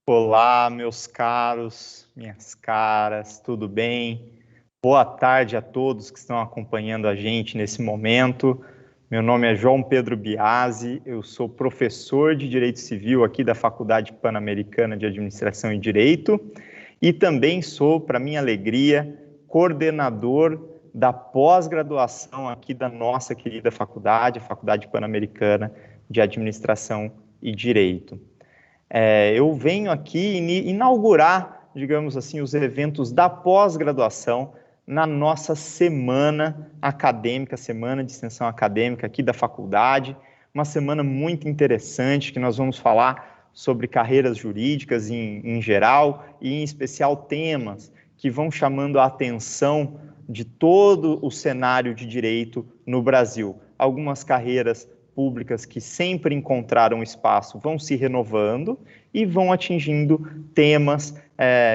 Olá, meus caros, minhas caras, tudo bem? Boa tarde a todos que estão acompanhando a gente nesse momento. Meu nome é João Pedro Biasi, eu sou professor de Direito Civil aqui da Faculdade Pan-Americana de Administração e Direito e também sou, para minha alegria, coordenador da pós-graduação aqui da nossa querida faculdade, a Faculdade Pan-Americana de Administração e Direito. Eu venho aqui inaugurar, digamos assim, os eventos da pós-graduação na nossa semana acadêmica, semana de extensão acadêmica aqui da faculdade, uma semana muito interessante que nós vamos falar sobre carreiras jurídicas em geral e em especial temas que vão chamando a atenção de todo o cenário de direito no Brasil. Algumas carreiras públicas que sempre encontraram espaço vão se renovando e vão atingindo temas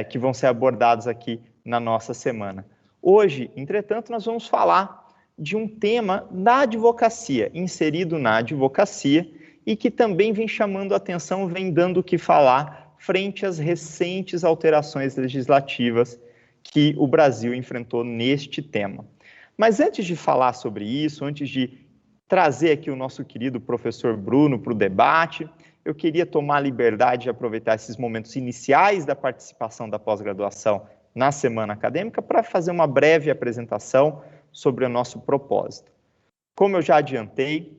que vão ser abordados aqui na nossa semana. Hoje, entretanto, nós vamos falar de um tema da advocacia, inserido na advocacia, e que também vem chamando a atenção, vem dando o que falar frente às recentes alterações legislativas que o Brasil enfrentou neste tema. Mas antes de falar sobre isso, antes de trazer aqui o nosso querido professor Bruno para o debate, eu queria tomar a liberdade de aproveitar esses momentos iniciais da participação da pós-graduação na semana acadêmica para fazer uma breve apresentação sobre o nosso propósito. Como eu já adiantei,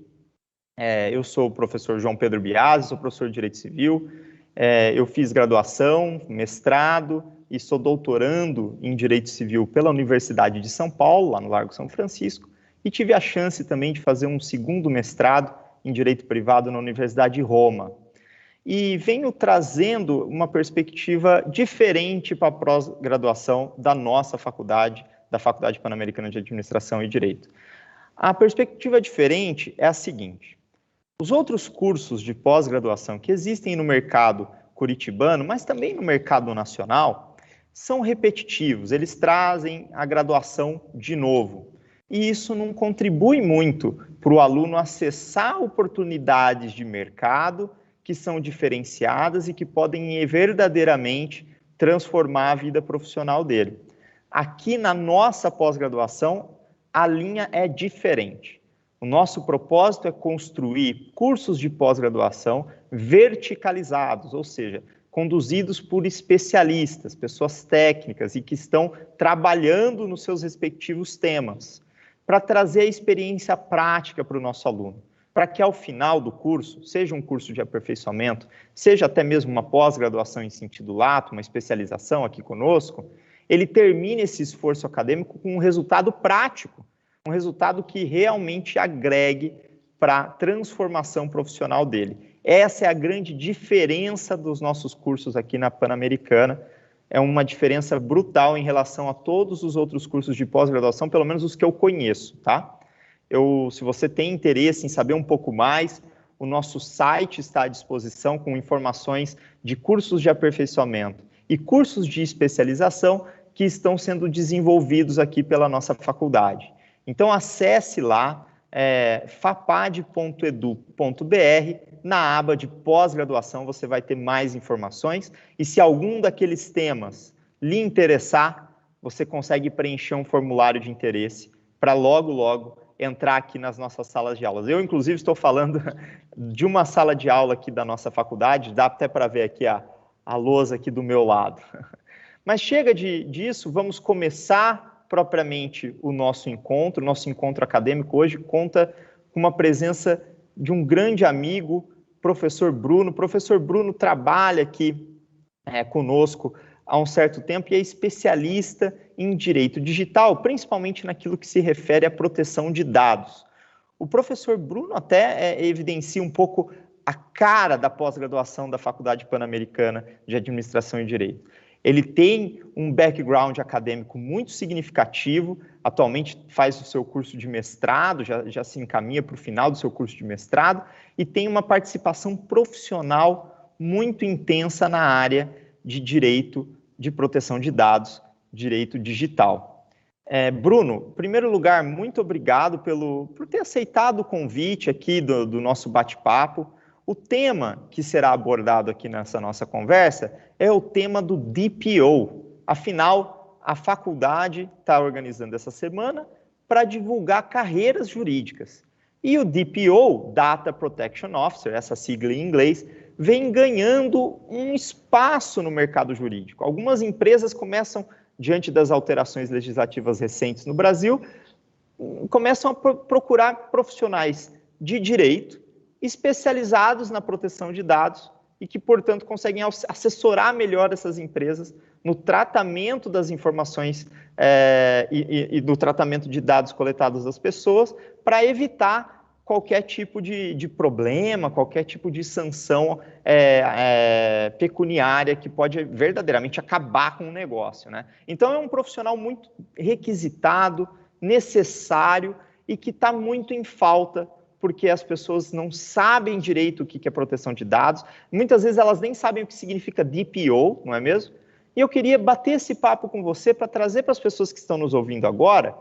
eu sou o professor João Pedro Biasi, sou professor de Direito Civil, eu fiz graduação, mestrado e sou doutorando em Direito Civil pela Universidade de São Paulo, lá no Largo São Francisco, e tive a chance também de fazer um segundo mestrado em Direito Privado na Universidade de Roma. E venho trazendo uma perspectiva diferente para a pós-graduação da nossa faculdade, da Faculdade Pan-Americana de Administração e Direito. A perspectiva diferente é a seguinte: os outros cursos de pós-graduação que existem no mercado curitibano, mas também no mercado nacional, são repetitivos, eles trazem a graduação de novo. E isso não contribui muito para o aluno acessar oportunidades de mercado que são diferenciadas e que podem verdadeiramente transformar a vida profissional dele. Aqui na nossa pós-graduação, a linha é diferente. O nosso propósito é construir cursos de pós-graduação verticalizados, ou seja, conduzidos por especialistas, pessoas técnicas e que estão trabalhando nos seus respectivos temas, para trazer a experiência prática para o nosso aluno, para que ao final do curso, seja um curso de aperfeiçoamento, seja até mesmo uma pós-graduação em sentido lato, uma especialização aqui conosco, ele termine esse esforço acadêmico com um resultado prático, um resultado que realmente agregue para a transformação profissional dele. Essa é a grande diferença dos nossos cursos aqui na Pan-Americana. É uma diferença brutal em relação a todos os outros cursos de pós-graduação, pelo menos os que eu conheço, tá? Se você tem interesse em saber um pouco mais, o nosso site está à disposição com informações de cursos de aperfeiçoamento e cursos de especialização que estão sendo desenvolvidos aqui pela nossa faculdade. Então, acesse lá, fapad.edu.br, na aba de pós-graduação você vai ter mais informações e se algum daqueles temas lhe interessar, você consegue preencher um formulário de interesse para logo entrar aqui nas nossas salas de aulas. Eu, inclusive, estou falando de uma sala de aula aqui da nossa faculdade, dá até para ver aqui a lousa aqui do meu lado. Mas chega disso, vamos começar propriamente o nosso encontro acadêmico hoje conta com uma presença de um grande amigo, professor Bruno. O professor Bruno trabalha aqui conosco há um certo tempo e é especialista em direito digital, principalmente naquilo que se refere à proteção de dados. O professor Bruno até evidencia um pouco a cara da pós-graduação da Faculdade Pan-Americana de Administração e Direito. Ele tem um background acadêmico muito significativo, atualmente faz o seu curso de mestrado, já se encaminha para o final do seu curso de mestrado, e tem uma participação profissional muito intensa na área de direito de proteção de dados, direito digital. Bruno, em primeiro lugar, muito obrigado por ter aceitado o convite aqui do nosso bate-papo. O tema que será abordado aqui nessa nossa conversa é o tema do DPO. Afinal, a faculdade está organizando essa semana para divulgar carreiras jurídicas. E o DPO, Data Protection Officer, essa sigla em inglês, vem ganhando um espaço no mercado jurídico. Algumas empresas começam, diante das alterações legislativas recentes no Brasil, começam a procurar profissionais de direito especializados na proteção de dados e que, portanto, conseguem assessorar melhor essas empresas no tratamento das informações e do tratamento de dados coletados das pessoas para evitar qualquer tipo de problema, qualquer tipo de sanção pecuniária que pode verdadeiramente acabar com o negócio, né? Então, é um profissional muito requisitado, necessário e que está muito em falta porque as pessoas não sabem direito o que é proteção de dados. Muitas vezes elas nem sabem o que significa DPO, não é mesmo? E eu queria bater esse papo com você para trazer para as pessoas que estão nos ouvindo agora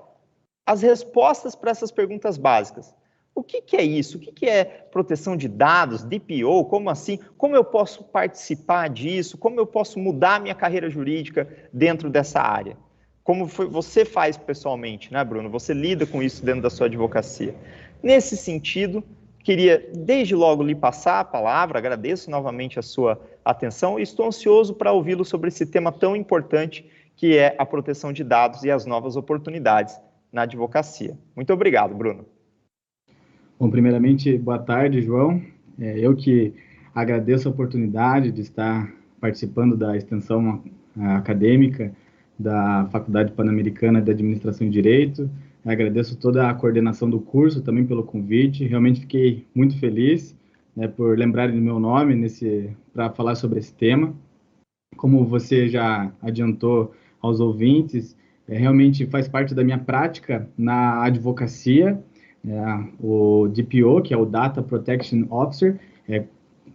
as respostas para essas perguntas básicas. O que é isso? O que é proteção de dados, DPO? Como assim? Como eu posso participar disso? Como eu posso mudar minha carreira jurídica dentro dessa área? Como você faz pessoalmente, né, Bruno? Você lida com isso dentro da sua advocacia. Nesse sentido, queria desde logo lhe passar a palavra, agradeço novamente a sua atenção e estou ansioso para ouvi-lo sobre esse tema tão importante que é a proteção de dados e as novas oportunidades na advocacia. Muito obrigado, Bruno. Bom, primeiramente, boa tarde, João. Eu que agradeço a oportunidade de estar participando da extensão acadêmica da Faculdade Pan-Americana de Administração e Direito. Agradeço toda a coordenação do curso também pelo convite. Realmente fiquei muito feliz, né, por lembrarem do meu nome para falar sobre esse tema. Como você já adiantou aos ouvintes, realmente faz parte da minha prática na advocacia. O DPO, que é o Data Protection Officer,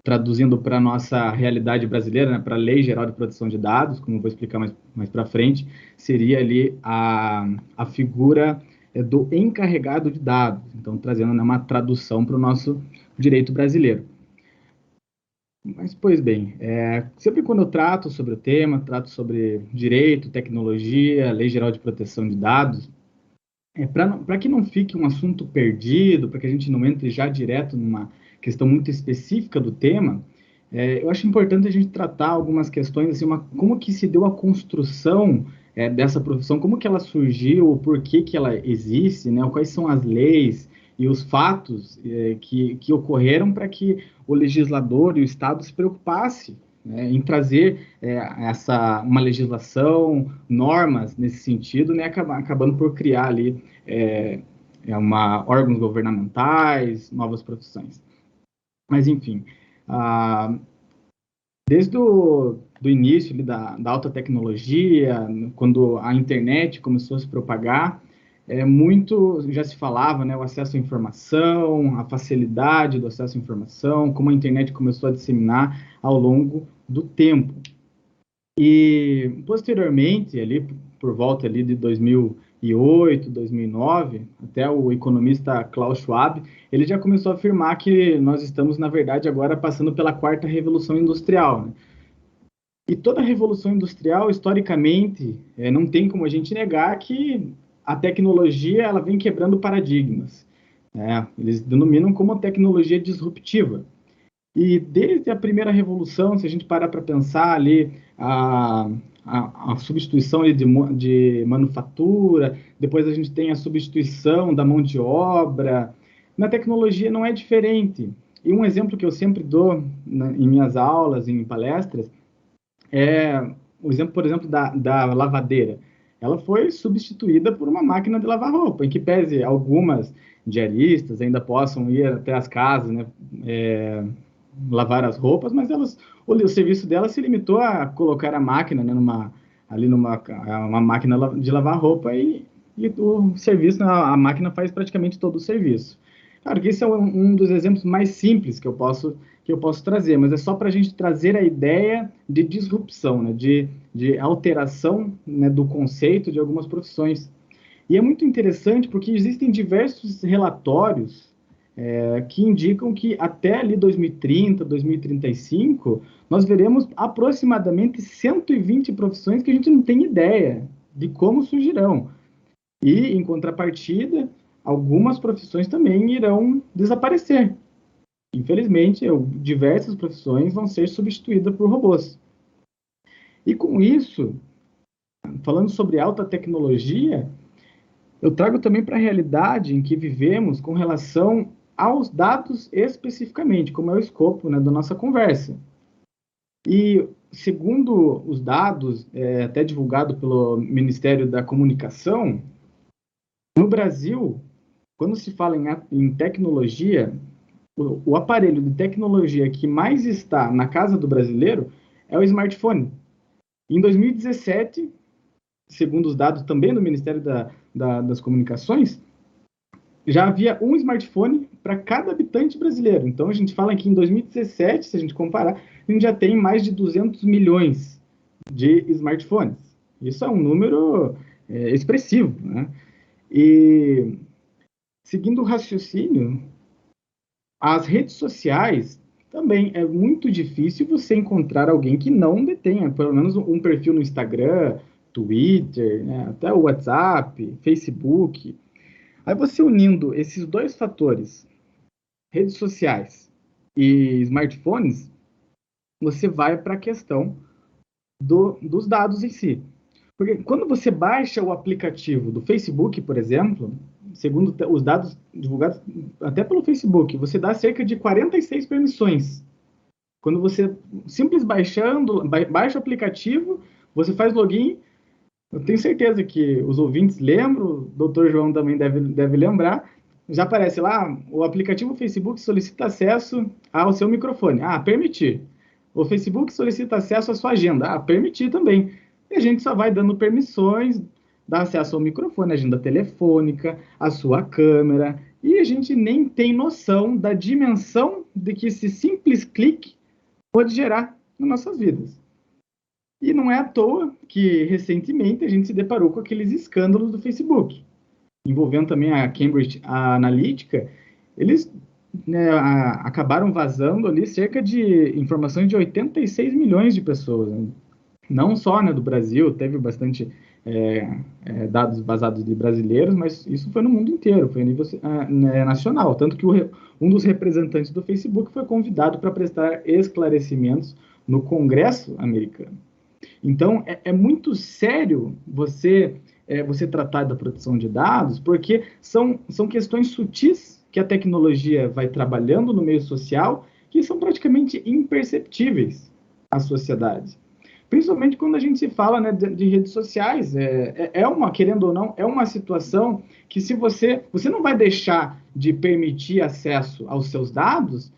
traduzindo para a nossa realidade brasileira, né, para a Lei Geral de Proteção de Dados, como eu vou explicar mais para frente, seria ali a figura do encarregado de dados, então trazendo, né, uma tradução para o nosso direito brasileiro. Mas, pois bem, sempre quando eu trato sobre o tema, trato sobre direito, tecnologia, Lei Geral de Proteção de Dados, para que não fique um assunto perdido, para que a gente não entre já direto numa questão muito específica do tema, eu acho importante a gente tratar algumas questões, assim, como que se deu a construção dessa profissão, como que ela surgiu, por que ela existe, né, quais são as leis e os fatos que ocorreram para que o legislador e o Estado se preocupasse, né, em trazer uma legislação, normas nesse sentido, né, acabando por criar ali órgãos governamentais, novas profissões. Mas, enfim, desde do início ali da alta tecnologia, quando a internet começou a se propagar, muito já se falava, né, o acesso à informação, a facilidade do acesso à informação, como a internet começou a disseminar ao longo do tempo. E, posteriormente, ali, por volta ali de 2008, 2009, até o economista Klaus Schwab, ele já começou a afirmar que nós estamos, na verdade, agora passando pela quarta revolução industrial, né? E toda revolução industrial, historicamente, não tem como a gente negar que a tecnologia ela vem quebrando paradigmas. Eles denominam como tecnologia disruptiva. E desde a primeira revolução, se a gente parar para pensar ali a substituição ali de manufatura, depois a gente tem a substituição da mão de obra, na tecnologia não é diferente. E um exemplo que eu sempre dou em minhas aulas, em palestras, é o exemplo, por exemplo, da lavadeira. Ela foi substituída por uma máquina de lavar roupa, em que pese algumas diaristas ainda possam ir até as casas, né, lavar as roupas, mas o serviço dela se limitou a colocar a máquina, né, uma máquina de lavar roupa e o serviço, a máquina faz praticamente todo o serviço. Claro que esse é um dos exemplos mais simples que eu posso trazer, mas é só para a gente trazer a ideia de disrupção, né, de alteração, né, do conceito de algumas profissões. E é muito interessante porque existem diversos relatórios que indicam que até ali 2030, 2035, nós veremos aproximadamente 120 profissões que a gente não tem ideia de como surgirão. E, em contrapartida, algumas profissões também irão desaparecer. Infelizmente, diversas profissões vão ser substituídas por robôs. E com isso, falando sobre alta tecnologia, eu trago também para a realidade em que vivemos com relação aos dados especificamente, como é o escopo, né, da nossa conversa. E, segundo os dados, até divulgado pelo Ministério da Comunicação, no Brasil, quando se fala em tecnologia, o aparelho de tecnologia que mais está na casa do brasileiro é o smartphone. Em 2017, segundo os dados também do Ministério das Comunicações, já havia um smartphone para cada habitante brasileiro. Então, a gente fala que em 2017, se a gente comparar, a gente já tem mais de 200 milhões de smartphones. Isso é um número expressivo, né? E, seguindo o raciocínio, as redes sociais também é muito difícil você encontrar alguém que não detenha pelo menos um perfil no Instagram, Twitter, né, até o WhatsApp, Facebook. Aí você unindo esses dois fatores, redes sociais e smartphones, você vai para a questão dos dados em si. Porque quando você baixa o aplicativo do Facebook, por exemplo, segundo os dados divulgados até pelo Facebook, você dá cerca de 46 permissões. Quando você simples baixa o aplicativo, você faz login. Eu tenho certeza que os ouvintes lembram, o doutor João também deve lembrar, já aparece lá, o aplicativo Facebook solicita acesso ao seu microfone. Ah, permitir. O Facebook solicita acesso à sua agenda. Ah, permitir também. E a gente só vai dando permissões, dá acesso ao microfone, agenda telefônica, à sua câmera, e a gente nem tem noção da dimensão de que esse simples clique pode gerar nas nossas vidas. E não é à toa que, recentemente, a gente se deparou com aqueles escândalos do Facebook, envolvendo também a Cambridge Analytica. Eles, né, acabaram vazando ali cerca de informações de 86 milhões de pessoas, né? Não só, né, do Brasil, teve bastante dados vazados de brasileiros, mas isso foi no mundo inteiro, foi a nível nacional. Tanto que um dos representantes do Facebook foi convidado para prestar esclarecimentos no Congresso americano. Então, é muito sério você tratar da proteção de dados, porque são questões sutis que a tecnologia vai trabalhando no meio social, que são praticamente imperceptíveis à sociedade. Principalmente quando a gente se fala, né, de redes sociais, querendo ou não, é uma situação que se você não vai deixar de permitir acesso aos seus dados,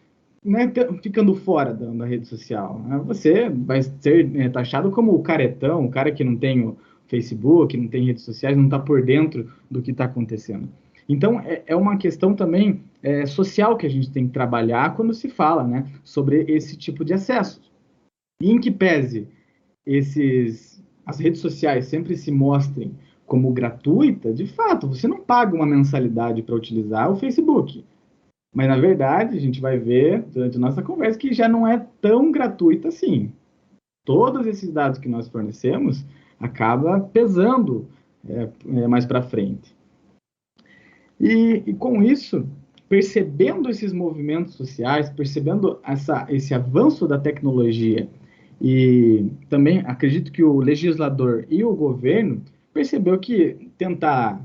né, ficando fora da rede social, né? Você vai ser taxado como o caretão, o cara que não tem o Facebook, não tem redes sociais, não está por dentro do que está acontecendo. Então, é uma questão também social que a gente tem que trabalhar quando se fala, né, sobre esse tipo de acesso. E em que pese as redes sociais sempre se mostrem como gratuita, de fato, você não paga uma mensalidade para utilizar o Facebook. Mas, na verdade, a gente vai ver, durante a nossa conversa, que já não é tão gratuita assim. Todos esses dados que nós fornecemos acaba pesando mais para frente. E com isso, percebendo esses movimentos sociais, percebendo esse avanço da tecnologia, e também acredito que o legislador e o governo percebeu que tentar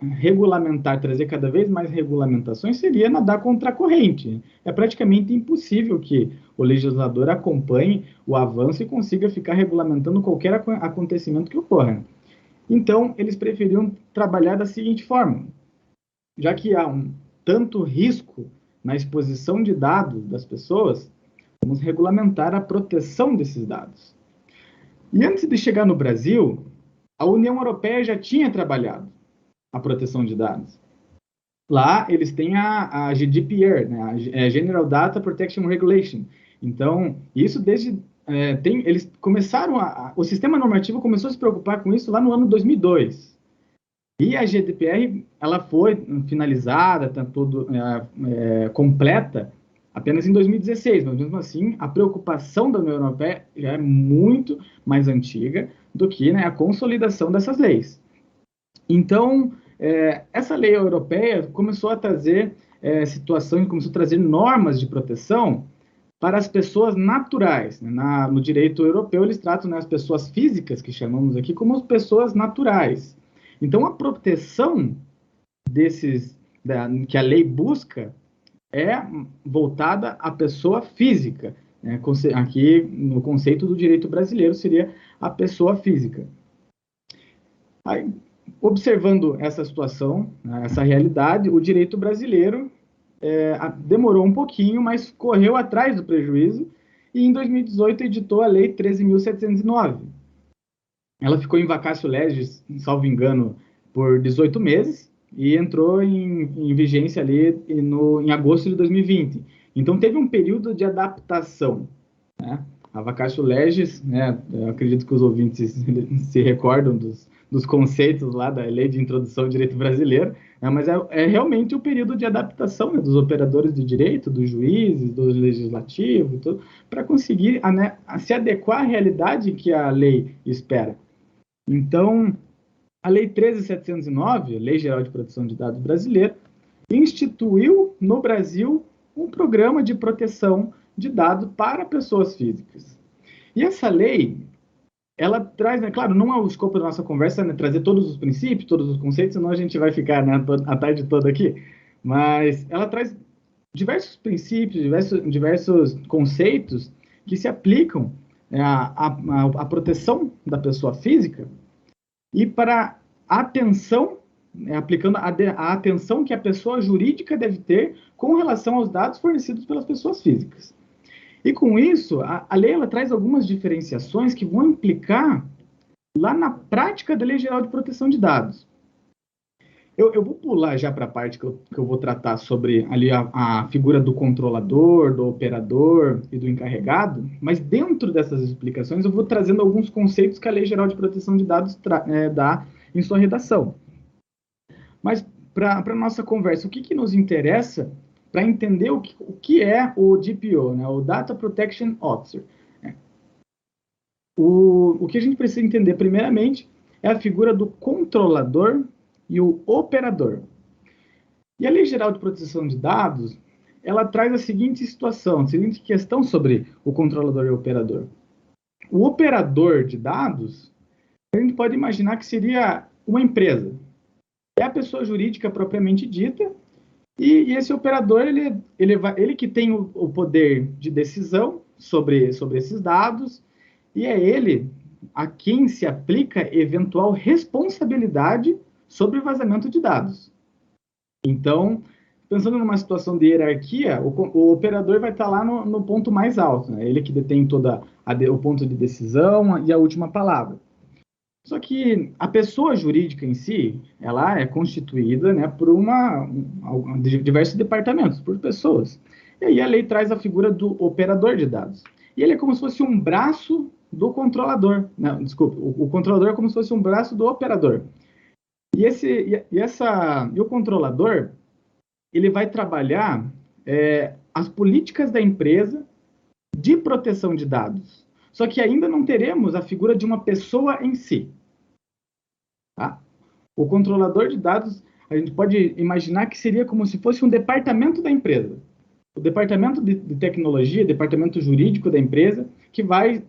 regulamentar, trazer cada vez mais regulamentações, seria nadar contra a corrente. É praticamente impossível que o legislador acompanhe o avanço e consiga ficar regulamentando qualquer acontecimento que ocorra. Então, eles preferiam trabalhar da seguinte forma: já que há tanto risco na exposição de dados das pessoas, vamos regulamentar a proteção desses dados. E antes de chegar no Brasil, a União Europeia já tinha trabalhado a proteção de dados. Lá, eles têm a GDPR, né, a General Data Protection Regulation. Então, isso desde... eles começaram o sistema normativo começou a se preocupar com isso lá no ano 2002. E a GDPR, ela foi finalizada, está tudo completa, apenas em 2016, mas mesmo assim, a preocupação da União Europeia já é muito mais antiga do que, né, a consolidação dessas leis. Então, essa lei europeia começou a trazer situações, começou a trazer normas de proteção para as pessoas naturais. Né? No direito europeu, eles tratam, né, as pessoas físicas, que chamamos aqui, como as pessoas naturais. Então, a proteção que a lei busca é voltada à pessoa física. Né? Aqui, no conceito do direito brasileiro, seria a pessoa física. Aí, observando essa situação, né, essa realidade, o direito brasileiro demorou um pouquinho, mas correu atrás do prejuízo e em 2018 editou a Lei 13.709. Ela ficou em vacatio legis, salvo engano, por 18 meses e entrou em vigência ali em agosto de 2020. Então teve um período de adaptação, né? A vacatio legis, né, eu acredito que os ouvintes se recordam dos conceitos lá da Lei de Introdução ao Direito Brasileiro, né, mas é realmente o período de adaptação, né, dos operadores de direito, dos juízes, do legislativo, para conseguir se adequar à realidade que a lei espera. Então, a Lei 13.709, Lei Geral de Proteção de Dados Brasileira, instituiu no Brasil um programa de proteção de dados para pessoas físicas. E essa lei, ela traz, né, claro, não é o escopo da nossa conversa, né, trazer todos os princípios, todos os conceitos, senão a gente vai ficar, né, a tarde toda aqui, mas ela traz diversos princípios, diversos conceitos que se aplicam à proteção da pessoa física e para a atenção, aplicando a atenção que a pessoa jurídica deve ter com relação aos dados fornecidos pelas pessoas físicas. E com isso, a lei ela traz algumas diferenciações que vão implicar lá na prática da Lei Geral de Proteção de Dados. Eu vou pular já para a parte que eu vou tratar sobre ali a figura do controlador, do operador e do encarregado, mas dentro dessas explicações eu vou trazendo alguns conceitos que a Lei Geral de Proteção de Dados dá em sua redação. Mas para a nossa conversa, o que nos interessa para entender o que é o DPO, né, o Data Protection Officer? O que a gente precisa entender, primeiramente, é a figura do controlador e o operador. E a Lei Geral de Proteção de Dados, ela traz a seguinte situação, a seguinte questão sobre o controlador e o operador. O operador de dados, a gente pode imaginar que seria uma empresa. É a pessoa jurídica propriamente dita, e esse operador, ele que tem o poder de decisão sobre esses dados, e é ele a quem se aplica eventual responsabilidade sobre o vazamento de dados. Então, pensando numa situação de hierarquia, o operador vai estar lá no ponto mais alto, né? Ele que detém o ponto de decisão e a última palavra. Só que a pessoa jurídica em si, ela é constituída, né, por diversos departamentos, por pessoas. E aí a lei traz a figura do operador de dados. E ele é como se fosse um braço do controlador. Não, desculpa, o controlador é como se fosse um braço do operador. E o controlador, ele vai trabalhar as políticas da empresa de proteção de dados. Só que ainda não teremos a figura de uma pessoa em si. Tá? O controlador de dados, a gente pode imaginar que seria como se fosse um departamento da empresa. O departamento de tecnologia, departamento jurídico da empresa, que vai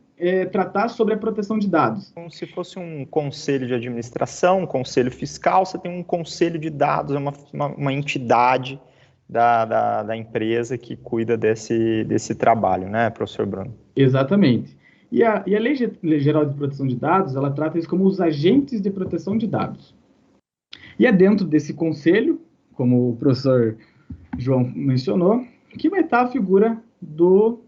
tratar sobre a proteção de dados. Como se fosse um conselho de administração, um conselho fiscal, você tem um conselho de dados, é uma entidade da empresa que cuida desse trabalho, né, professor Bruno? Exatamente. E a Lei Geral de Proteção de Dados, ela trata isso como os agentes de proteção de dados. E é dentro desse conselho, como o professor João mencionou, que vai estar a figura do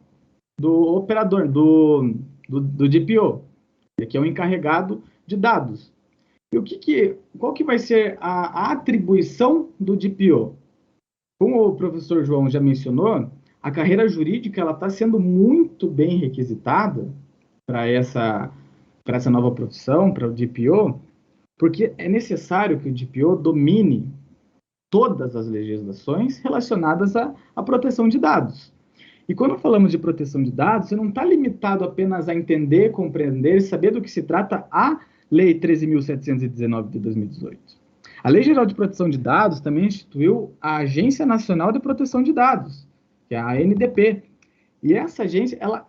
operador, do DPO, que é o encarregado de dados. E qual que vai ser a atribuição do DPO? Como o professor João já mencionou, a carreira jurídica está sendo muito bem requisitada para essa nova profissão, para o DPO, porque é necessário que o DPO domine todas as legislações relacionadas à proteção de dados. E quando falamos de proteção de dados, você não está limitado apenas a entender, compreender e saber do que se trata a Lei 13.719 de 2018. A Lei Geral de Proteção de Dados também instituiu a Agência Nacional de Proteção de Dados, que é a ANDP. E essa agência, ela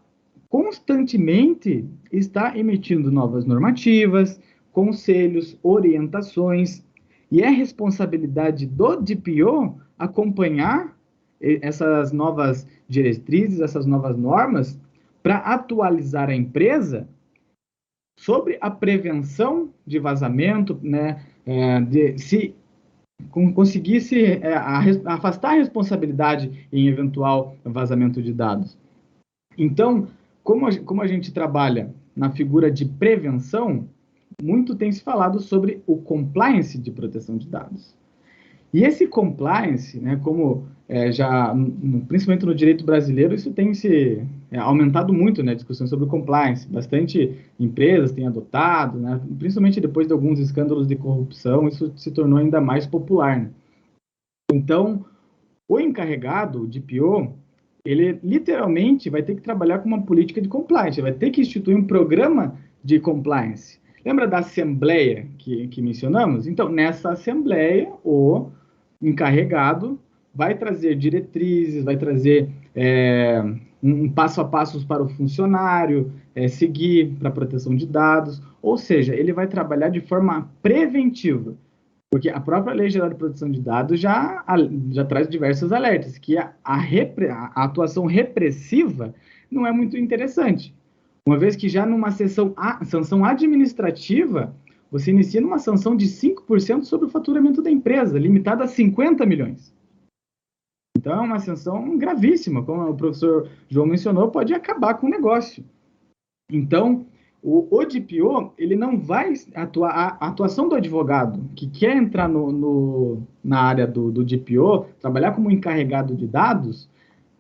constantemente está emitindo novas normativas, conselhos, orientações, e é responsabilidade do DPO acompanhar essas novas diretrizes, essas novas normas, para atualizar a empresa sobre a prevenção de vazamento, né, de se conseguisse afastar a responsabilidade em eventual vazamento de dados. Então, como a gente trabalha na figura de prevenção, muito tem se falado sobre o compliance de proteção de dados. E esse compliance, né, como principalmente no direito brasileiro, isso tem se aumentado muito, né, discussão sobre o compliance. Bastante empresas têm adotado, né, principalmente depois de alguns escândalos de corrupção, isso se tornou ainda mais popular, né? Então, o encarregado, o DPO, ele literalmente vai ter que trabalhar com uma política de compliance, vai ter que instituir um programa de compliance. Lembra da assembleia que mencionamos? Então, nessa assembleia, o encarregado vai trazer diretrizes, vai trazer um passo a passo para o funcionário seguir para a proteção de dados, ou seja, ele vai trabalhar de forma preventiva, porque a própria Lei Geral de Proteção de Dados já traz diversos alertas, que a atuação repressiva não é muito interessante. Uma vez que já numa sanção administrativa, você inicia numa sanção de 5% sobre o faturamento da empresa, limitada a 50 milhões. Então, é uma sanção gravíssima, como o professor João mencionou, pode acabar com o negócio. Então, o DPO, ele não vai atuar, a atuação do advogado que quer entrar na área do DPO, trabalhar como encarregado de dados,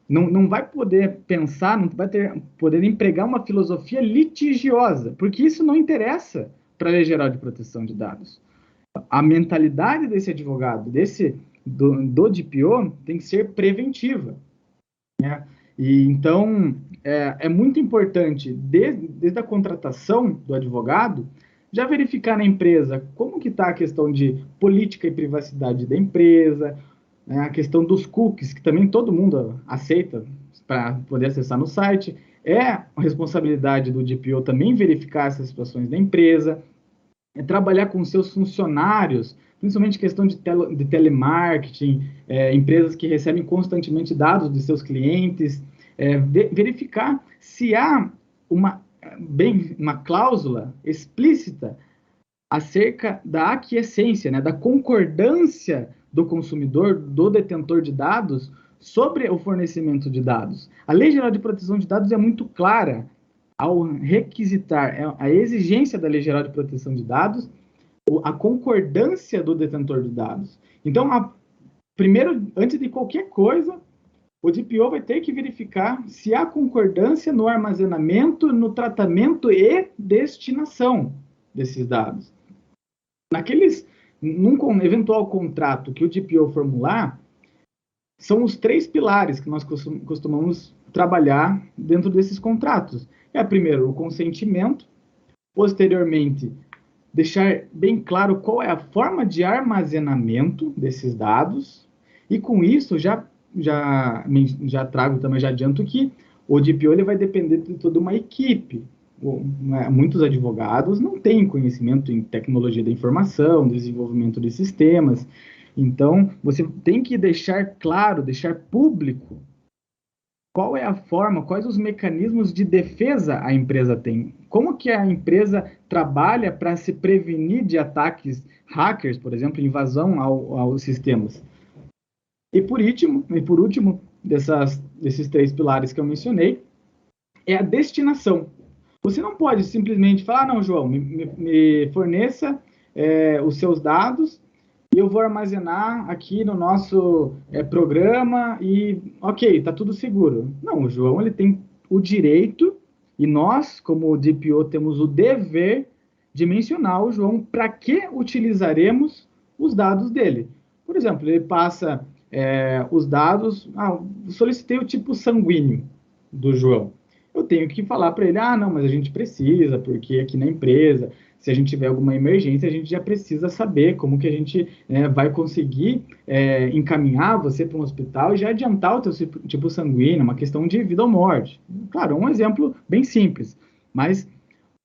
não vai poder pensar, não vai poder empregar uma filosofia litigiosa, porque isso não interessa para a Lei Geral de Proteção de Dados. A mentalidade desse advogado, do DPO, tem que ser preventiva, né? E então, é muito importante, desde a contratação do advogado, já verificar na empresa como que está a questão de política e privacidade da empresa, a questão dos cookies, que também todo mundo aceita para poder acessar no site. É a responsabilidade do DPO também verificar essas situações da empresa, trabalhar com seus funcionários, principalmente questão de telemarketing, empresas que recebem constantemente dados de seus clientes, verificar se há uma cláusula explícita acerca da aquiescência, né, da concordância do consumidor, do detentor de dados, sobre o fornecimento de dados. A Lei Geral de Proteção de Dados é muito clara ao requisitar a exigência da Lei Geral de Proteção de Dados, a concordância do detentor de dados. Então, primeiro, antes de qualquer coisa, o DPO vai ter que verificar se há concordância no armazenamento, no tratamento e destinação desses dados. Num eventual contrato que o DPO formular, são os 3 pilares que nós costumamos trabalhar dentro desses contratos. Primeiro, o consentimento, posteriormente, deixar bem claro qual é a forma de armazenamento desses dados, e com isso já trago também, já adianto que o DPO ele vai depender de toda uma equipe. Muitos advogados não têm conhecimento em tecnologia da informação, desenvolvimento de sistemas, então você tem que deixar claro, deixar público qual é a forma, quais os mecanismos de defesa a empresa tem, como que a empresa trabalha para se prevenir de ataques hackers, por exemplo, invasão aos sistemas. E por último, desses 3 pilares que eu mencionei, é a destinação. Você não pode simplesmente falar, não, João, me forneça os seus dados e eu vou armazenar aqui no nosso programa e, ok, está tudo seguro. Não, o João ele tem o direito, e nós, como DPO, temos o dever dimensionar ao João para que utilizaremos os dados dele. Por exemplo, ele passa os dados, solicitei o tipo sanguíneo do João. Eu tenho que falar para ele, não, mas a gente precisa, porque aqui na empresa, se a gente tiver alguma emergência, a gente já precisa saber como que a gente vai conseguir encaminhar você para um hospital e já adiantar o teu tipo sanguíneo, uma questão de vida ou morte. Claro, um exemplo bem simples, mas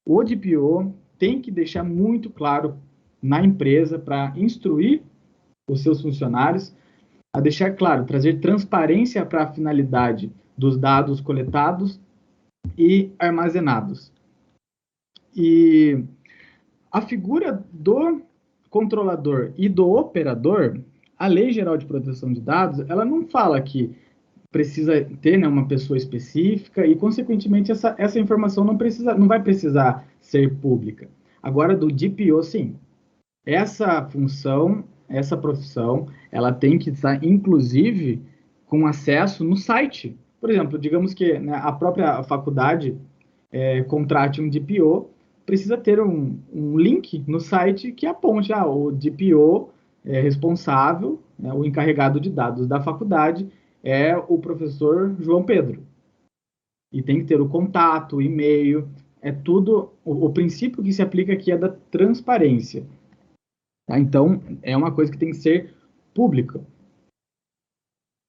o DPO tem que deixar muito claro na empresa para instruir os seus funcionários a deixar claro, trazer transparência para a finalidade dos dados coletados e armazenados. E a figura do controlador e do operador, a Lei Geral de Proteção de Dados, ela não fala que precisa ter uma pessoa específica e, consequentemente, essa informação não vai precisar ser pública. Agora, do DPO, sim. Essa função, essa profissão, ela tem que estar, inclusive, com acesso no site. Por exemplo, digamos que a própria faculdade contrate um DPO, precisa ter um link no site que aponte o DPO responsável, o encarregado de dados da faculdade é o professor João Pedro. E tem que ter o contato, o e-mail, tudo. O princípio que se aplica aqui é da transparência. Tá? Então, é uma coisa que tem que ser pública.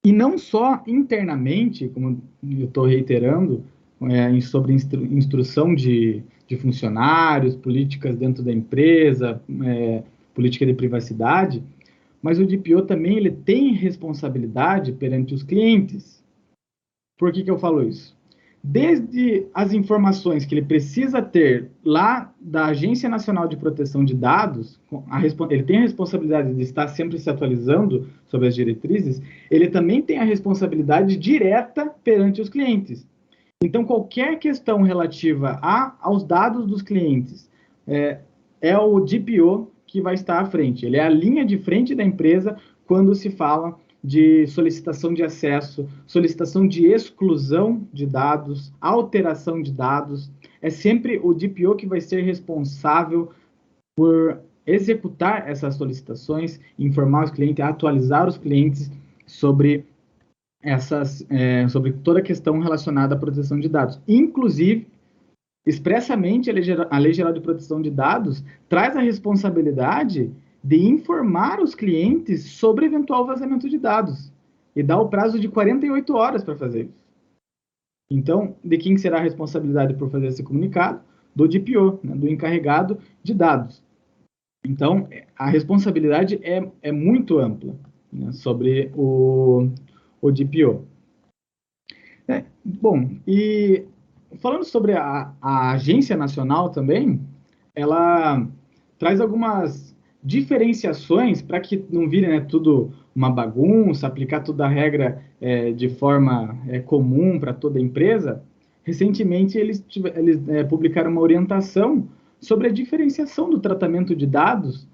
E não só internamente, como eu estou reiterando, sobre instrução de funcionários, políticas dentro da empresa, política de privacidade, mas o DPO também ele tem responsabilidade perante os clientes. Por que eu falo isso? Desde as informações que ele precisa ter lá da Agência Nacional de Proteção de Dados, ele tem a responsabilidade de estar sempre se atualizando sobre as diretrizes, ele também tem a responsabilidade direta perante os clientes. Então, qualquer questão relativa aos dados dos clientes, é o DPO que vai estar à frente. Ele é a linha de frente da empresa quando se fala de solicitação de acesso, solicitação de exclusão de dados, alteração de dados. É sempre o DPO que vai ser responsável por executar essas solicitações, informar os clientes, atualizar os clientes sobre sobre toda a questão relacionada à proteção de dados. Inclusive, expressamente, a Lei Geral de Proteção de Dados traz a responsabilidade de informar os clientes sobre eventual vazamento de dados e dá o prazo de 48 horas para fazer isso. Então, de quem será a responsabilidade por fazer esse comunicado? Do DPO, do encarregado de dados. Então, a responsabilidade é muito ampla sobre o DPO. Bom, e falando sobre a Agência Nacional também, ela traz algumas diferenciações para que não vire tudo uma bagunça, aplicar toda a regra de forma comum para toda a empresa. Recentemente, eles publicaram uma orientação sobre a diferenciação do tratamento de dados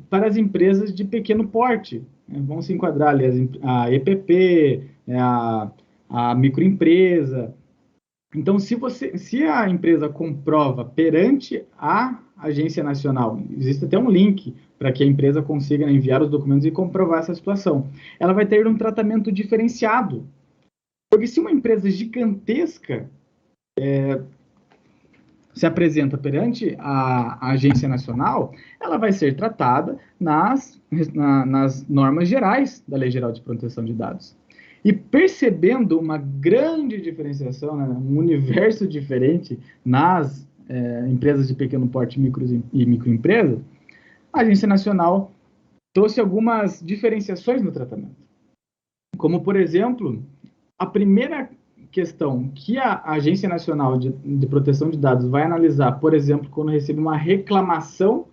para as empresas de pequeno porte. Vão se enquadrar ali a EPP, a microempresa. Então, se a empresa comprova perante a Agência Nacional, existe até um link para que a empresa consiga enviar os documentos e comprovar essa situação, ela vai ter um tratamento diferenciado. Porque se uma empresa gigantesca se apresenta perante a Agência Nacional, ela vai ser tratada nas normas gerais da Lei Geral de Proteção de Dados. E percebendo uma grande diferenciação, um universo diferente nas empresas de pequeno porte e microempresas, a Agência Nacional trouxe algumas diferenciações no tratamento. Como, por exemplo, a primeira questão que a Agência Nacional de Proteção de Dados vai analisar, por exemplo, quando recebe uma reclamação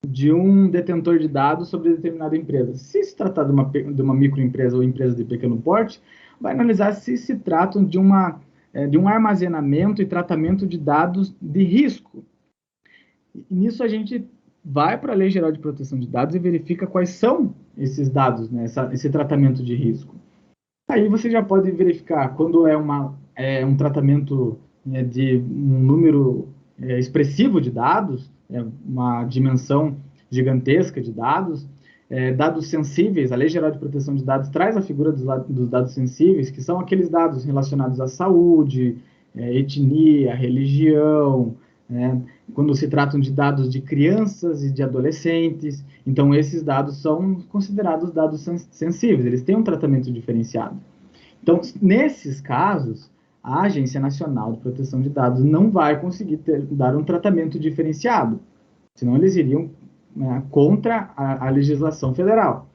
de um detentor de dados sobre determinada empresa. Se se tratar de uma microempresa ou empresa de pequeno porte, vai analisar se se tratam de um armazenamento e tratamento de dados de risco. E nisso a gente vai para a Lei Geral de Proteção de Dados e verifica quais são esses dados, esse tratamento de risco. Aí você já pode verificar quando é um tratamento de um número expressivo de dados, uma dimensão gigantesca de dados, dados sensíveis. A Lei Geral de Proteção de Dados traz a figura dos dados sensíveis, que são aqueles dados relacionados à saúde, etnia, religião, quando se tratam de dados de crianças e de adolescentes. Então, esses dados são considerados dados sensíveis, eles têm um tratamento diferenciado. Então, nesses casos, a Agência Nacional de Proteção de Dados não vai conseguir dar um tratamento diferenciado, senão eles iriam contra a legislação federal.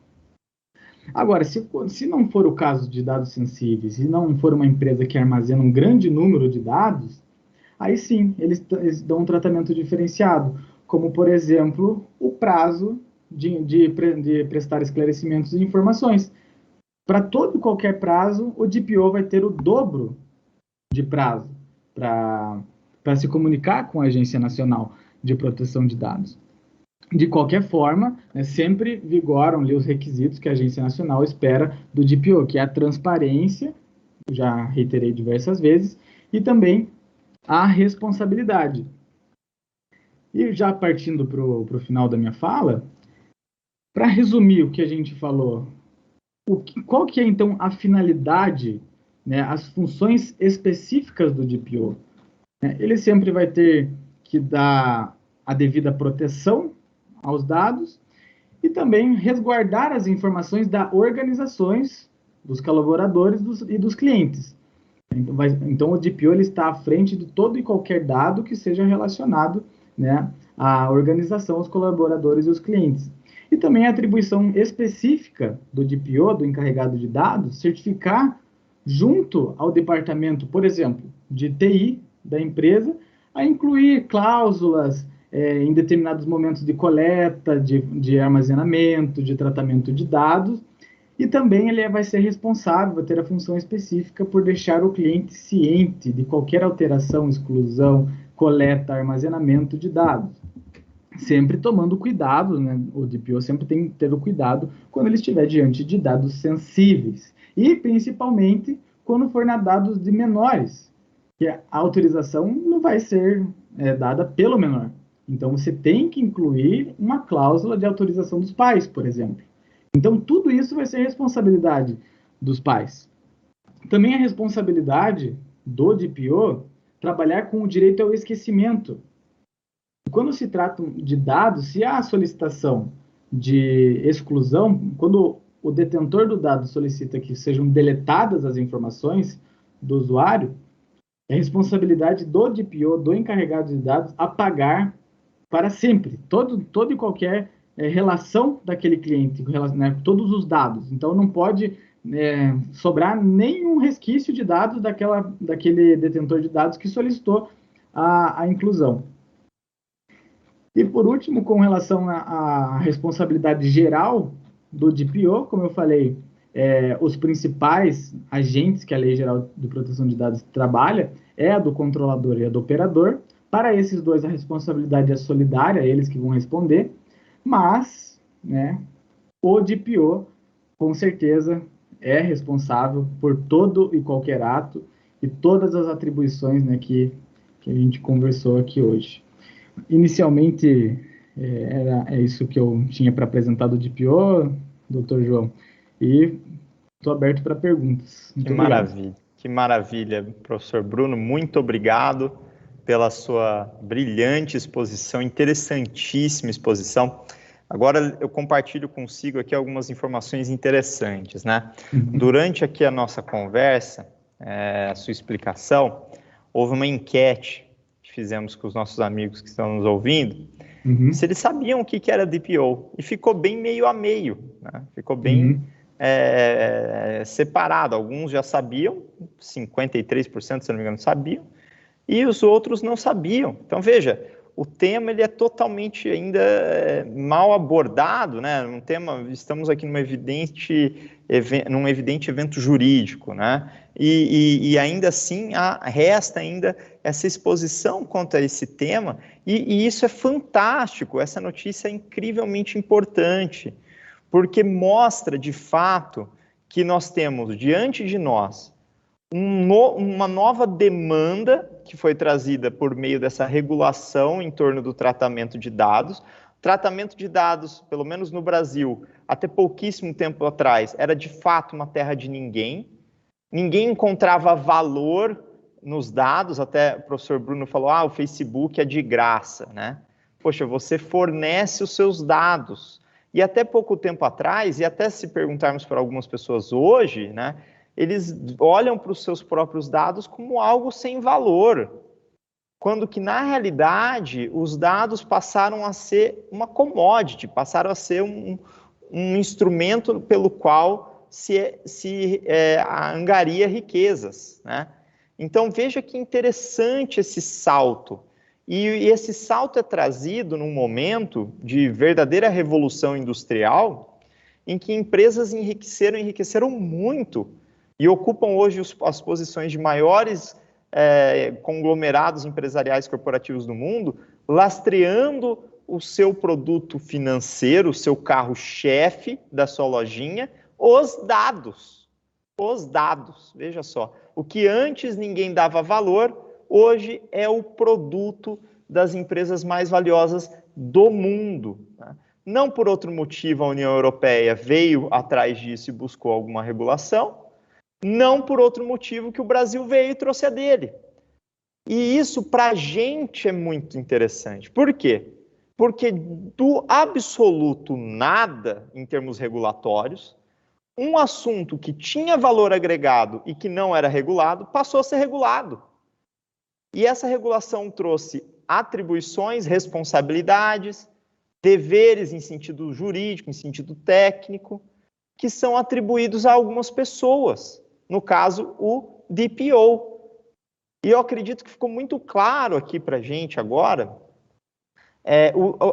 Agora, se não for o caso de dados sensíveis, se não for uma empresa que armazena um grande número de dados, aí sim, eles dão um tratamento diferenciado, como, por exemplo, o prazo de prestar esclarecimentos e informações. Para todo e qualquer prazo, o DPO vai ter o dobro de prazo para se comunicar com a Agência Nacional de Proteção de Dados. De qualquer forma, sempre vigoram ali os requisitos que a Agência Nacional espera do DPO, que é a transparência, já reiterei diversas vezes, e também a responsabilidade. E já partindo para o final da minha fala, para resumir o que a gente falou, qual que é, então, a finalidade, as funções específicas do DPO? Ele sempre vai ter que dar a devida proteção aos dados e também resguardar as informações das organizações, dos colaboradores e dos clientes. Então, o DPO ele está à frente de todo e qualquer dado que seja relacionado à organização, aos colaboradores e aos clientes. E também a atribuição específica do DPO, do encarregado de dados, certificar junto ao departamento, por exemplo, de TI da empresa, a incluir cláusulas em determinados momentos de coleta, de armazenamento, de tratamento de dados, e também ele vai ser responsável, vai ter a função específica por deixar o cliente ciente de qualquer alteração, exclusão, coleta, armazenamento de dados. Sempre tomando cuidado, o DPO sempre tem que ter o cuidado quando ele estiver diante de dados sensíveis. E, principalmente, quando for dados de menores, que a autorização não vai ser dada pelo menor. Então, você tem que incluir uma cláusula de autorização dos pais, por exemplo. Então, tudo isso vai ser responsabilidade dos pais. Também a responsabilidade do DPO trabalhar com o direito ao esquecimento. Quando se trata de dados, se há solicitação de exclusão, quando o detentor do dado solicita que sejam deletadas as informações do usuário, é responsabilidade do DPO, do encarregado de dados, apagar para sempre todo e qualquer relação daquele cliente, todos os dados. Então, não pode sobrar nenhum resquício de dados daquele detentor de dados que solicitou a inclusão. E, por último, com relação à responsabilidade geral do DPO, como eu falei, os principais agentes que a Lei Geral de Proteção de Dados trabalha é a do controlador e a do operador. Para esses dois, a responsabilidade é solidária, eles que vão responder, mas o DPO, com certeza, é responsável por todo e qualquer ato e todas as atribuições que a gente conversou aqui hoje. Inicialmente, é isso que eu tinha para apresentar do DPO, doutor João, e estou aberto para perguntas. Muito obrigado. Que maravilha, professor Bruno, muito obrigado pela sua brilhante exposição, interessantíssima exposição. Agora eu compartilho consigo aqui algumas informações interessantes, Durante aqui a nossa conversa, a sua explicação, houve uma enquete que fizemos com os nossos amigos que estão nos ouvindo, se eles sabiam o que era DPO, e ficou bem meio a meio, ficou bem separado. Alguns já sabiam, 53%, se não me engano, sabiam, e os outros não sabiam. Então, veja, o tema ele é totalmente ainda mal abordado, Um tema, estamos aqui num evidente evento jurídico, E ainda assim resta ainda essa exposição quanto a esse tema, e isso é fantástico. Essa notícia é incrivelmente importante, porque mostra de fato que nós temos diante de nós uma nova demanda que foi trazida por meio dessa regulação em torno do tratamento de dados. Tratamento de dados, pelo menos no Brasil, até pouquíssimo tempo atrás, era de fato uma terra de ninguém. Ninguém encontrava valor nos dados, até o professor Bruno falou, o Facebook é de graça, né? Poxa, você fornece os seus dados. E até pouco tempo atrás, e até se perguntarmos para algumas pessoas hoje, né, eles olham para os seus próprios dados como algo sem valor, quando que, na realidade, os dados passaram a ser uma commodity, passaram a ser um instrumento pelo qual se angaria riquezas, né? Então, veja que interessante esse salto. E esse salto é trazido num momento de verdadeira revolução industrial, em que empresas enriqueceram muito, e ocupam hoje as posições de maiores conglomerados empresariais corporativos do mundo, lastreando o seu produto financeiro, o seu carro-chefe da sua lojinha, os dados. Os dados, veja só. O que antes ninguém dava valor, hoje é o produto das empresas mais valiosas do mundo. Né? Não por outro motivo a União Europeia veio atrás disso e buscou alguma regulação, não por outro motivo que o Brasil veio e trouxe a dele. E isso para a gente é muito interessante. Por quê? Porque do absoluto nada em termos regulatórios, um assunto que tinha valor agregado e que não era regulado, passou a ser regulado. E essa regulação trouxe atribuições, responsabilidades, deveres em sentido jurídico, em sentido técnico, que são atribuídos a algumas pessoas. No caso, o DPO. E eu acredito que ficou muito claro aqui para a gente agora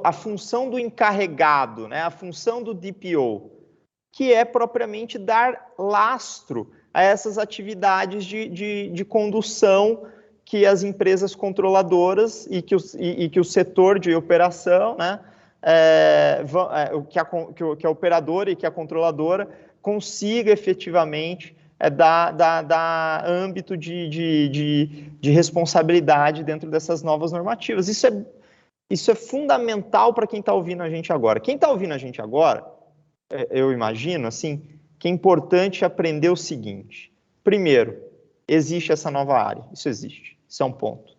a função do encarregado, né, a função do DPO, que é propriamente dar lastro a essas atividades de condução que as empresas controladoras e que o setor de operação, né, que a operadora e que a controladora consiga efetivamente dar âmbito de responsabilidade dentro dessas novas normativas. Isso é fundamental para quem está ouvindo a gente agora. Quem está ouvindo a gente agora, eu imagino, assim, que é importante aprender o seguinte. Primeiro, existe essa nova área. Isso existe. Isso é um ponto.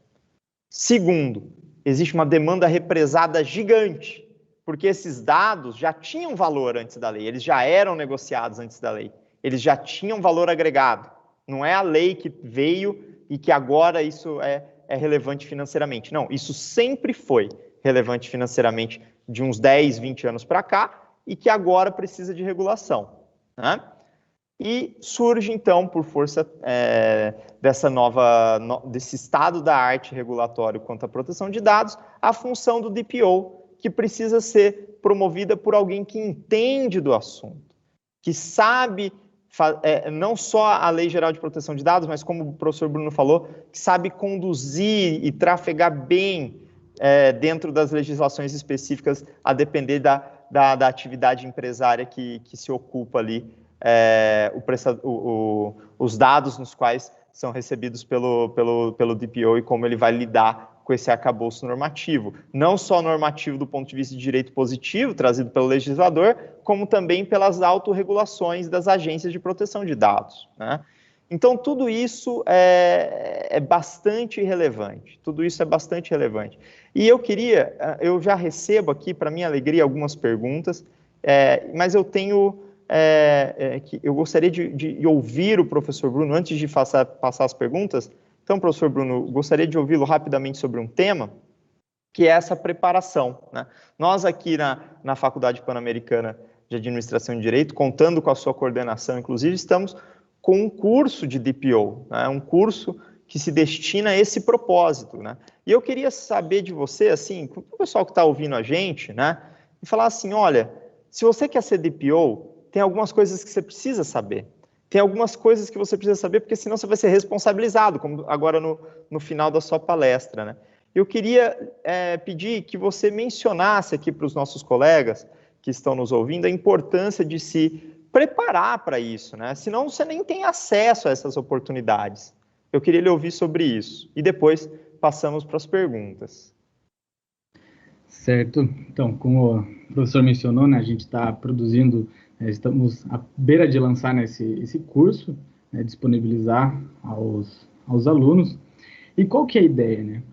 Segundo, existe uma demanda represada gigante, porque esses dados já tinham valor antes da lei, eles já eram negociados antes da lei, eles já tinham valor agregado. Não é a lei que veio e que agora isso é relevante financeiramente. Não, isso sempre foi relevante financeiramente de uns 10, 20 anos para cá, e que agora precisa de regulação, né? E surge, então, por força desse estado da arte regulatório quanto à proteção de dados, a função do DPO, que precisa ser promovida por alguém que entende do assunto, que sabe, não só a Lei Geral de Proteção de Dados, mas como o professor Bruno falou, que sabe conduzir e trafegar bem dentro das legislações específicas, a depender da atividade empresária que se ocupa ali, os dados nos quais são recebidos pelo DPO e como ele vai lidar com esse arcabouço normativo. Não só normativo do ponto de vista de direito positivo, trazido pelo legislador, como também pelas autorregulações das agências de proteção de dados, né? Então, tudo isso é bastante relevante. Tudo isso é bastante relevante. E eu já recebo aqui, para minha alegria, algumas perguntas, mas eu tenho... eu gostaria de ouvir o professor Bruno, antes de passar as perguntas. Então, professor Bruno, gostaria de ouvi-lo rapidamente sobre um tema, que é essa preparação, né? Nós aqui na Faculdade Pan-Americana de Administração e Direito, contando com a sua coordenação, inclusive, estamos com um curso de DPO, né? Um curso que se destina a esse propósito, né? E eu queria saber de você, assim, o pessoal que está ouvindo a gente, né? E falar assim, olha, se você quer ser DPO, tem algumas coisas que você precisa saber. Tem algumas coisas que você precisa saber, porque senão você vai ser responsabilizado, como agora no final da sua palestra, né? Eu queria pedir que você mencionasse aqui para os nossos colegas que estão nos ouvindo a importância de se preparar para isso, né? Senão você nem tem acesso a essas oportunidades. Eu queria lhe ouvir sobre isso. E depois passamos para as perguntas. Certo. Então, como o professor mencionou, né, a gente está produzindo, estamos à beira de lançar, né, esse curso, né, disponibilizar aos alunos. E qual que é a ideia, né?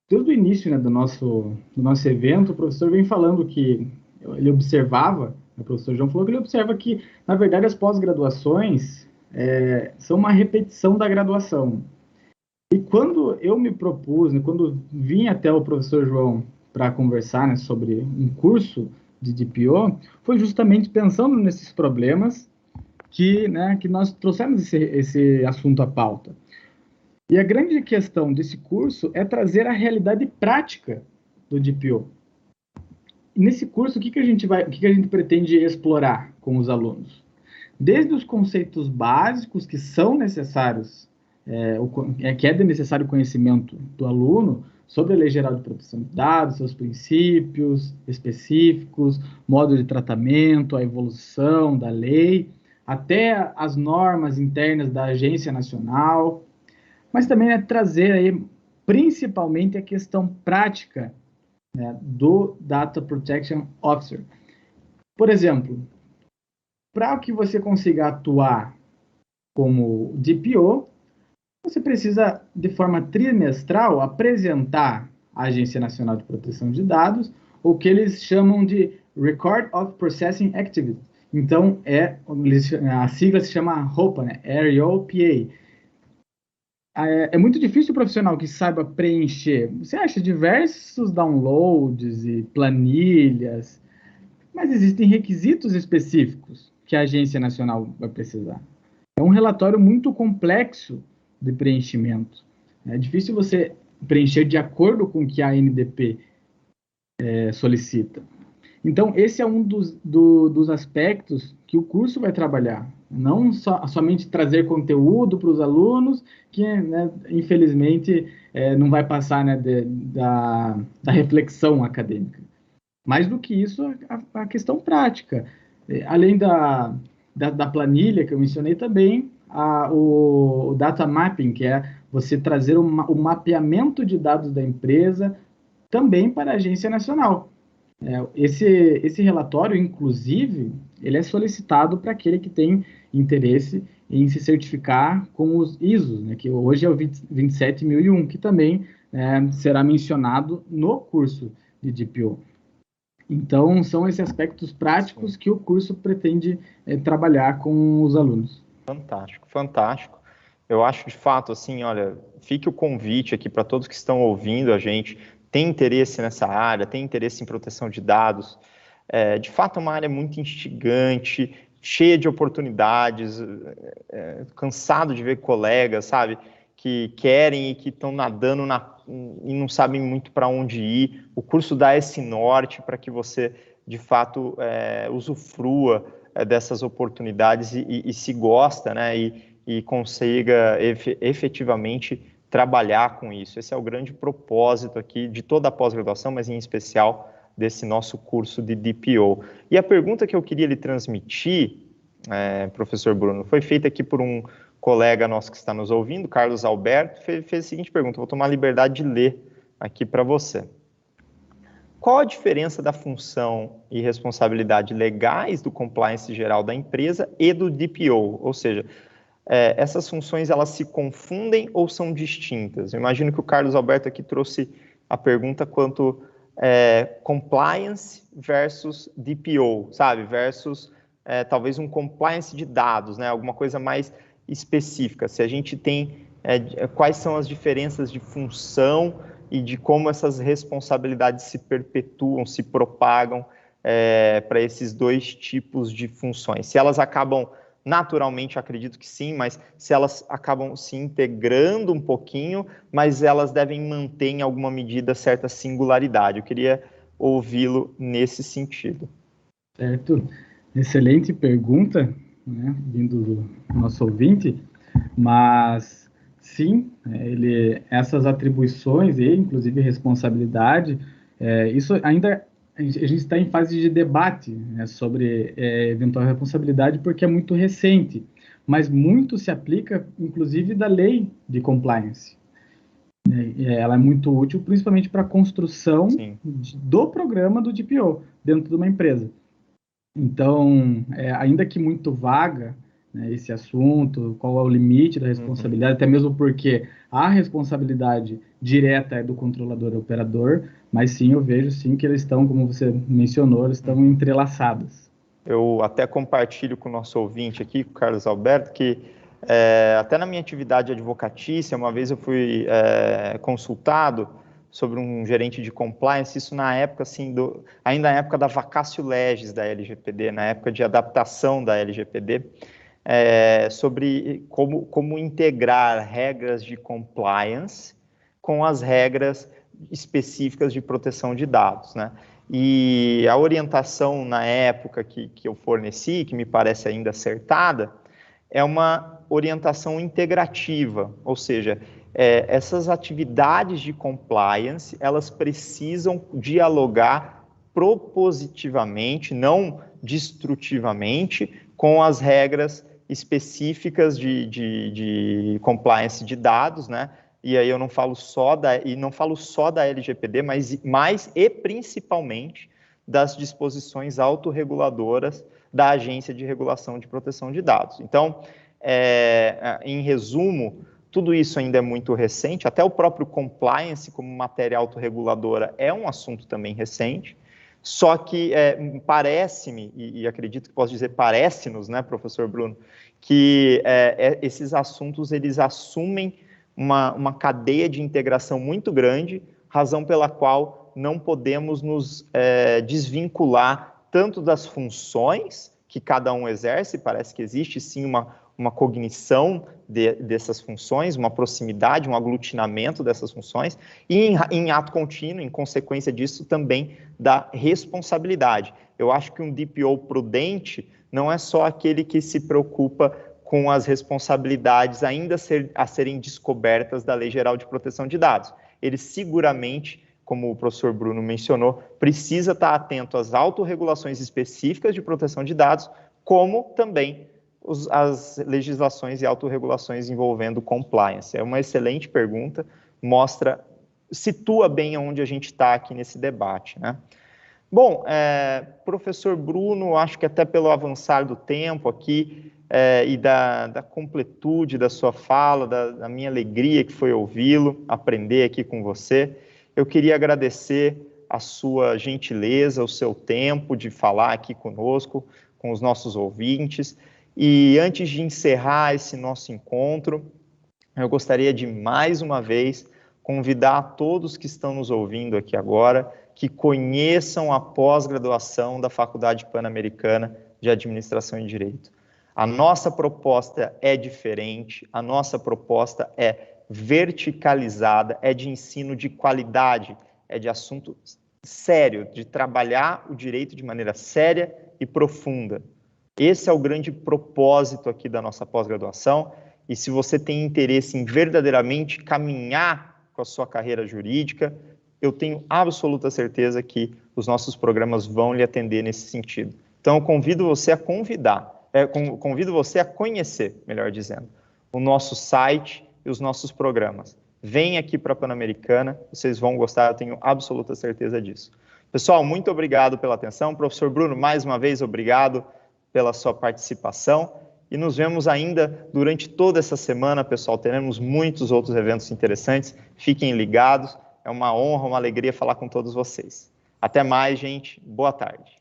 Desde o início, né, do nosso evento, o professor vem falando que ele observava, o professor João falou que ele observa que, na verdade, as pós-graduações são uma repetição da graduação. E quando eu me propus, né, quando vim até o professor João para conversar, né, sobre um curso de DPO, foi justamente pensando nesses problemas que nós trouxemos esse assunto à pauta. E a grande questão desse curso é trazer a realidade prática do DPO. E nesse curso, o que a gente pretende explorar com os alunos? Desde os conceitos básicos que são necessários, que é de necessário conhecimento do aluno sobre a Lei Geral de Proteção de Dados, seus princípios específicos, modo de tratamento, a evolução da lei, até as normas internas da Agência Nacional, mas também trazer aí, principalmente a questão prática, né, do Data Protection Officer. Por exemplo, para que você consiga atuar como DPO, você precisa, de forma trimestral, apresentar à Agência Nacional de Proteção de Dados o que eles chamam de Record of Processing Activity. Então, a sigla se chama ROPA, né? ROPA. É muito difícil o profissional que saiba preencher. Você acha diversos downloads e planilhas, mas existem requisitos específicos que a Agência Nacional vai precisar. É um relatório muito complexo de preenchimento. É difícil você preencher de acordo com o que a ANDP solicita. Então, esse é um dos aspectos que o curso vai trabalhar. Não somente trazer conteúdo para os alunos, que, né, infelizmente, não vai passar, né, da reflexão acadêmica. Mais do que isso, a questão prática. Além da planilha que eu mencionei também, o data mapping, que é você trazer o mapeamento de dados da empresa também para a Agência Nacional. Esse relatório, inclusive, ele é solicitado para aquele que tem interesse em se certificar com os ISOs, né, que hoje é o 27001, que também será mencionado no curso de DPO. Então, são esses aspectos práticos que o curso pretende trabalhar com os alunos. Fantástico, fantástico. Eu acho, de fato, assim, olha, fique o convite aqui para todos que estão ouvindo a gente, tem interesse nessa área, tem interesse em proteção de dados. De fato, é uma área muito instigante, cheia de oportunidades, cansado de ver colegas, sabe, que querem e que estão nadando e não sabem muito para onde ir. O curso dá esse norte para que você, de fato, usufrua dessas oportunidades e se gosta, né, e consiga efetivamente trabalhar com isso. Esse é o grande propósito aqui de toda a pós-graduação, mas em especial desse nosso curso de DPO. E a pergunta que eu queria lhe transmitir, professor Bruno, foi feita aqui por um colega nosso que está nos ouvindo, Carlos Alberto, fez a seguinte pergunta, vou tomar a liberdade de ler aqui para você. Qual a diferença da função e responsabilidade legais do compliance geral da empresa e do DPO? Ou seja, essas funções, elas se confundem ou são distintas? Eu imagino que o Carlos Alberto aqui trouxe a pergunta quanto compliance versus DPO, sabe? Versus talvez um compliance de dados, né? Alguma coisa mais específica. Se a gente tem quais são as diferenças de função e de como essas responsabilidades se perpetuam, se propagam para esses dois tipos de funções. Se elas acabam naturalmente, acredito que sim, mas se elas acabam se integrando um pouquinho, mas elas devem manter em alguma medida certa singularidade. Eu queria ouvi-lo nesse sentido. Certo. Excelente pergunta, né, vindo do nosso ouvinte, mas sim, essas atribuições e inclusive responsabilidade, isso ainda A gente está em fase de debate, né, sobre eventual responsabilidade, porque é muito recente, mas muito se aplica, inclusive, da lei de compliance. Ela é muito útil, principalmente para a construção do programa do DPO dentro de uma empresa. Então, ainda que muito vaga, né, esse assunto, qual é o limite da responsabilidade, até mesmo porque a responsabilidade direta é do controlador operador, mas sim, eu vejo sim que eles estão, como você mencionou, eles estão entrelaçadas. Eu até compartilho com o nosso ouvinte aqui, com o Carlos Alberto, que até na minha atividade advocatícia, uma vez eu fui consultado sobre um gerente de compliance, isso na época, assim, ainda na época da vacatio legis da LGPD, na época de adaptação da LGPD, sobre como integrar regras de compliance com as regras específicas de proteção de dados, né? E a orientação na época que eu forneci, que me parece ainda acertada, é uma orientação integrativa, ou seja, essas atividades de compliance, elas precisam dialogar propositivamente, não destrutivamente, com as regras específicas de compliance de dados, né? E aí eu não falo só da LGPD, mas mais e principalmente das disposições autorreguladoras da Agência de Regulação de Proteção de Dados. Então, em resumo, tudo isso ainda é muito recente, até o próprio compliance como matéria autorreguladora é um assunto também recente, só que parece-me, e acredito que posso dizer parece-nos, né, professor Bruno, que esses assuntos eles assumem uma cadeia de integração muito grande, razão pela qual não podemos nos desvincular tanto das funções que cada um exerce, parece que existe sim uma cognição dessas funções, uma proximidade, um aglutinamento dessas funções, e em ato contínuo, em consequência disso, também da responsabilidade. Eu acho que um DPO prudente não é só aquele que se preocupa com as responsabilidades ainda a serem descobertas da Lei Geral de Proteção de Dados. Ele seguramente, como o professor Bruno mencionou, precisa estar atento às autorregulações específicas de proteção de dados, como também as legislações e autorregulações envolvendo compliance. É uma excelente pergunta, situa bem onde a gente está aqui nesse debate, né? Bom, professor Bruno, acho que até pelo avançar do tempo aqui e da completude da sua fala, da minha alegria que foi ouvi-lo, aprender aqui com você, eu queria agradecer a sua gentileza, o seu tempo de falar aqui conosco, com os nossos ouvintes. E antes de encerrar esse nosso encontro, eu gostaria de, mais uma vez, convidar a todos que estão nos ouvindo aqui agora, que conheçam a pós-graduação da Faculdade Pan-Americana de Administração e Direito. A nossa proposta é diferente, a nossa proposta é verticalizada, é de ensino de qualidade, é de assunto sério, de trabalhar o direito de maneira séria e profunda. Esse é o grande propósito aqui da nossa pós-graduação, e se você tem interesse em verdadeiramente caminhar com a sua carreira jurídica, eu tenho absoluta certeza que os nossos programas vão lhe atender nesse sentido. Então, eu convido você a convido você a conhecer, melhor dizendo, o nosso site e os nossos programas. Vem aqui para a Pan-Americana, vocês vão gostar, eu tenho absoluta certeza disso. Pessoal, muito obrigado pela atenção. Professor Bruno, mais uma vez, obrigado pela sua participação. E nos vemos ainda durante toda essa semana, pessoal. Teremos muitos outros eventos interessantes. Fiquem ligados. É uma honra, uma alegria falar com todos vocês. Até mais, gente. Boa tarde.